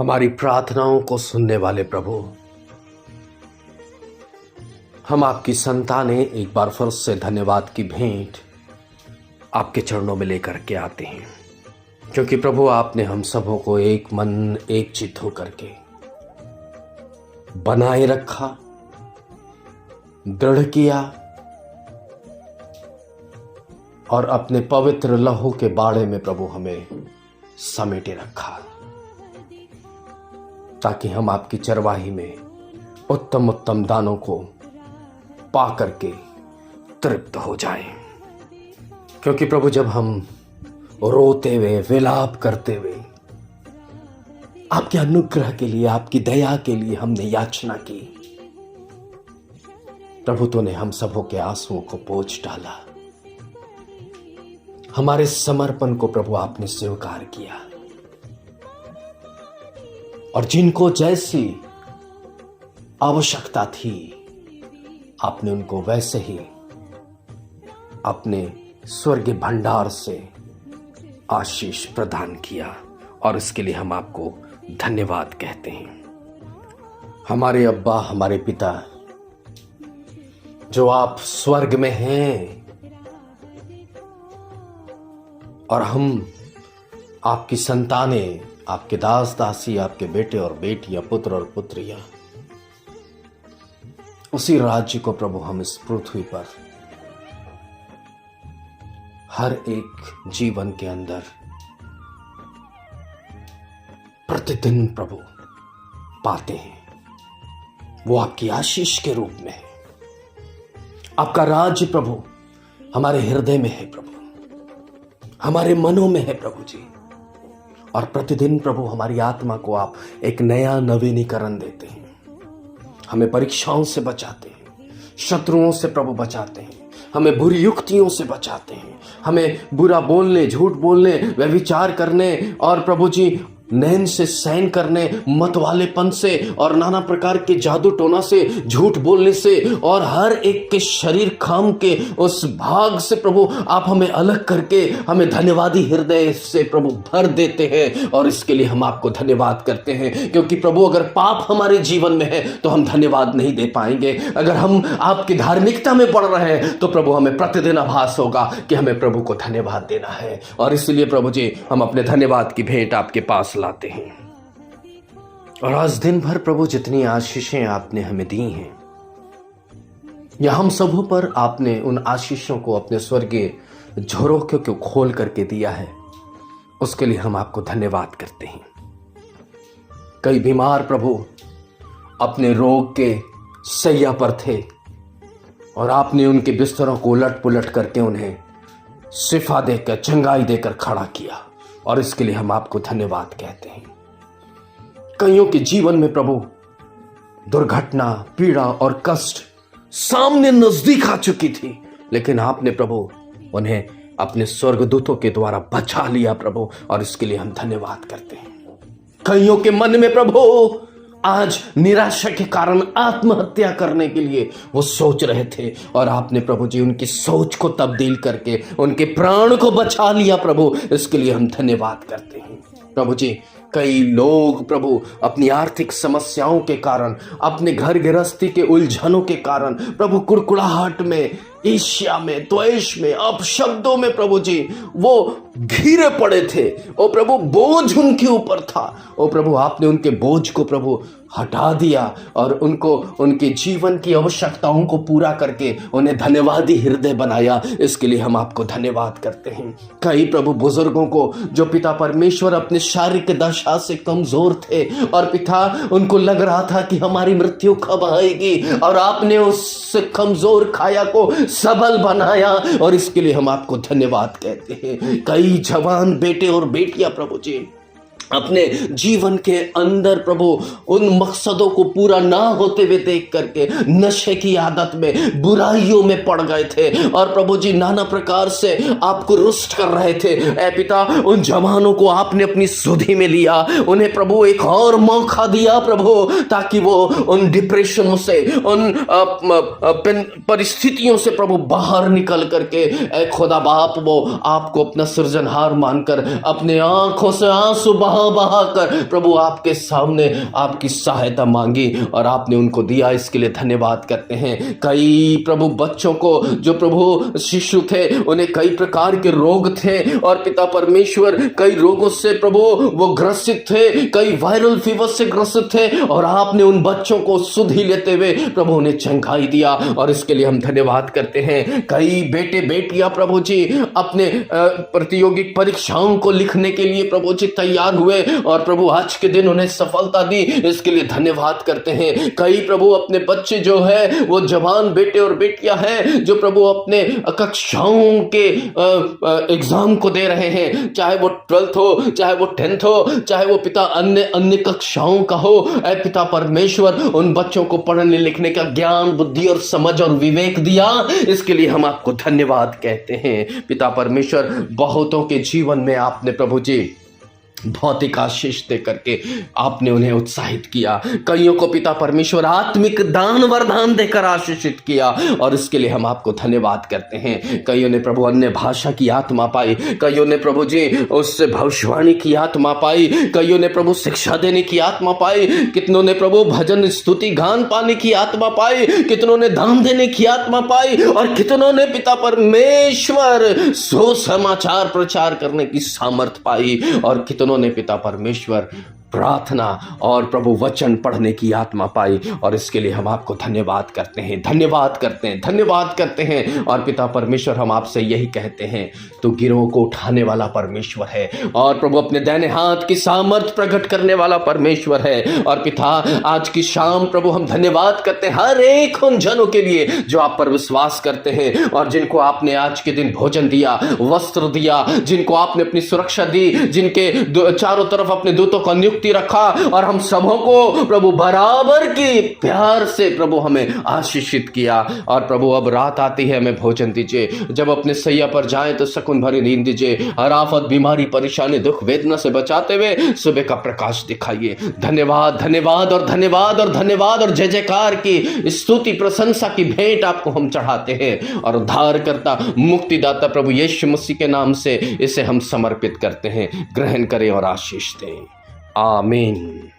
हमारी प्रार्थनाओं को सुनने वाले प्रभु, हम आपकी संतानें एक बार फिर से धन्यवाद की भेंट आपके चरणों में लेकर के आते हैं, क्योंकि प्रभु आपने हम सबों को एक मन एक चित्त होकर के बनाए रखा, दृढ़ किया और अपने पवित्र लहू के बाड़े में प्रभु हमें समेटे रखा, ताकि हम आपकी चरवाही में उत्तम उत्तम दानों को पा करके तृप्त हो जाएं। क्योंकि प्रभु जब हम रोते हुए विलाप करते हुए आपके अनुग्रह के लिए, आपकी दया के लिए हमने याचना की, प्रभु तूने हम सबों के आंसुओं को पोंछ डाला। हमारे समर्पण को प्रभु आपने स्वीकार किया और जिनको जैसी आवश्यकता थी आपने उनको वैसे ही अपने स्वर्गीय भंडार से आशीष प्रदान किया, और इसके लिए हम आपको धन्यवाद कहते हैं। हमारे अब्बा, हमारे पिता जो आप स्वर्ग में हैं, और हम आपकी संतानें, आपके दास दासी, आपके बेटे और बेटियां, पुत्र और पुत्रियां, उसी राज्य को प्रभु हम इस पृथ्वी पर हर एक जीवन के अंदर प्रतिदिन प्रभु पाते हैं। वो आपकी आशीष के रूप में है। आपका राज्य प्रभु हमारे हृदय में है, प्रभु हमारे मनों में है प्रभु जी, और प्रतिदिन प्रभु हमारी आत्मा को आप एक नया नवीनीकरण देते हैं। हमें परीक्षाओं से बचाते हैं, शत्रुओं से प्रभु बचाते हैं, हमें बुरी युक्तियों से बचाते हैं, हमें बुरा बोलने, झूठ बोलने, व्यभिचार करने और प्रभु जी नैन से सैन करने, मत वालेपन से और नाना प्रकार के जादू टोना से, झूठ बोलने से और हर एक के शरीर काम के उस भाग से प्रभु आप हमें अलग करके हमें धन्यवादी हृदय से प्रभु भर देते हैं। और इसके लिए हम आपको धन्यवाद करते हैं, क्योंकि प्रभु अगर पाप हमारे जीवन में है तो हम धन्यवाद नहीं दे पाएंगे। अगर हम आपकी धार्मिकता में बढ़ रहे हैं तो प्रभु हमें प्रतिदिन आभास होगा कि हमें प्रभु को धन्यवाद देना है। और इसलिए प्रभु जी हम अपने धन्यवाद की भेंट आपके पास लाते हैं। और आज दिन भर प्रभु जितनी आशीषें आपने हमें दी हैं, या हम सबों पर आपने उन आशीषों को अपने स्वर्गीय झरोखे को खोल करके दिया है, उसके लिए हम आपको धन्यवाद करते हैं। कई बीमार प्रभु अपने रोग के सैया पर थे और आपने उनके बिस्तरों को उलट पुलट करके उन्हें शिफा देकर, चंगाई देकर खड़ा किया, और इसके लिए हम आपको धन्यवाद कहते हैं। कईयों के जीवन में प्रभु दुर्घटना, पीड़ा और कष्ट सामने नजदीक आ चुकी थी, लेकिन आपने प्रभु उन्हें अपने स्वर्गदूतों के द्वारा बचा लिया प्रभु, और इसके लिए हम धन्यवाद करते हैं। कईयों के मन में प्रभु आज निराशा के कारण आत्महत्या करने के लिए वो सोच रहे थे, और आपने प्रभु जी उनकी सोच को तब्दील करके उनके प्राण को बचा लिया प्रभु, इसके लिए हम धन्यवाद करते हैं। प्रभु जी कई लोग प्रभु अपनी आर्थिक समस्याओं के कारण, अपने घर गृहस्थी के उलझनों के कारण प्रभु कुड़कुड़ाहट में, ईर्ष्या में, द्वेष में, अपशब्दों में प्रभु जी वो घिरे पड़े थे। ओ प्रभु बोझ उनके ऊपर था। ओ प्रभु आपने उनके बोझ को प्रभु हटा दिया और उनको उनके जीवन की आवश्यकताओं को पूरा करके उन्हें धन्यवादी हृदय बनाया। इसके लिए हम आपको धन्यवाद करते हैं। कई प्रभु बुजुर्गों को जो पिता परमेश्वर अपने शारीरिक दशा से कमजोर थे और पिता उनको लग रहा था कि हमारी मृत्यु कब आएगी, और आपने उस कमजोर काया को सबल बनाया, और इसके लिए हम आपको धन्यवाद कहते हैं। कई जवान बेटे और बेटियां प्रभु जी अपने जीवन के अंदर प्रभु उन मकसदों को पूरा ना होते हुए देख करके नशे की आदत में, बुराइयों में पड़ गए थे, और प्रभु जी नाना प्रकार से आपको रुष्ट कर रहे थे। ऐ पिता उन जवानों को आपने अपनी सुधि में लिया, उन्हें प्रभु एक और मौका दिया प्रभु, ताकि वो उन डिप्रेशनों से, उन परिस्थितियों से प्रभु बाहर निकल करके ऐ खुदा बाप वो आपको अपना सृजनहार मानकर अपने आंखों से आंसू बहा बहा कर प्रभु आपके सामने आपकी सहायता मांगी और आपने उनको दिया, इसके लिए धन्यवाद करते हैं। कई प्रभु बच्चों को जो प्रभु शिशु थे उन्हें कई प्रकार के रोग थे और पिता परमेश्वर कई रोगों से प्रभु वो ग्रसित थे, कई वायरल फीवर से ग्रसित थे और आपने उन बच्चों को सुध ही लेते हुए प्रभु उन्हें चंगाई दिया और इसके लिए हम धन्यवाद करते हैं। कई बेटे बेटियां प्रभु जी अपने प्रतियोगिक परीक्षाओं को लिखने के लिए प्रभु जी तैयार हुए और प्रभु आज के दिन उन्हें सफलता दी, इसके लिए धन्यवाद करते हैं। कई प्रभु अपने बच्चे जो है वो जवान बेटे और बेटियां हैं जो प्रभु अपने कक्षाओं के एग्जाम को दे रहे हैं, चाहे वो 12th हो, चाहे वो 10th हो, चाहे वो पिता अन्य कक्षाओं का हो। ऐ पिता परमेश्वर उन बच्चों को पढ़ने लिखने का ज्ञान, बुद्धि और समझ और विवेक दिया, इसके लिए हम आपको धन्यवाद कहते हैं। पिता परमेश्वर बहुतों के जीवन में आपने प्रभु जी भौतिक आशीष दे करके आपने उन्हें उत्साहित किया, कईयों को पिता परमेश्वर आत्मिक दान वरदान देकर आशीषित किया और इसके लिए हम आपको धन्यवाद करते हैं। कईयों ने प्रभु अन्य भाषा की आत्मा पाई, कईयों ने प्रभु जी उससे भविष्यवाणी की आत्मा पाई, कईयों ने प्रभु शिक्षा देने की आत्मा पाई, कितनों ने प्रभु भजन स्तुति गान पाने की आत्मा पाई, कितनों ने दान देने की आत्मा पाई और कितनों ने पिता परमेश्वर सुसमाचार प्रचार करने की सामर्थ पाई और कितनों ने पिता परमेश्वर प्रार्थना और प्रभु वचन पढ़ने की आत्मा पाई और इसके लिए हम आपको धन्यवाद करते हैं, धन्यवाद करते हैं, धन्यवाद करते हैं। और पिता परमेश्वर हम आपसे यही कहते हैं, तो गिरोह को उठाने वाला परमेश्वर है और प्रभु अपने दाहिने हाथ की सामर्थ प्रकट करने वाला परमेश्वर है। और पिता आज की शाम प्रभु हम धन्यवाद करते हैं हर एक उन जनों के लिए जो आप पर विश्वास करते हैं और जिनको आपने आज के दिन भोजन दिया, वस्त्र दिया, जिनको आपने अपनी सुरक्षा दी, जिनके चारों तरफ अपने दूतों का नियुक्त रखा और हम सबों को प्रभु बराबर की प्यार से प्रभु हमें आशीषित किया। और प्रभु अब रात आती है, हमें भोजन दीजिए, जब अपने सैया पर जाएं तो सुकून भरी नींद दीजिए, हर आफत बीमारी परेशानी दुख वेदना से बचाते हुए सुबह का प्रकाश दिखाइए। धन्यवाद धन्यवाद और धन्यवाद और धन्यवाद और जय जयकार की स्तुति प्रशंसा की भेंट आपको हम चढ़ाते हैं और उद्धारकर्ता मुक्तिदाता प्रभु यीशु मसीह के नाम से इसे हम समर्पित करते हैं। ग्रहण करें और आशीष दें। आमीन।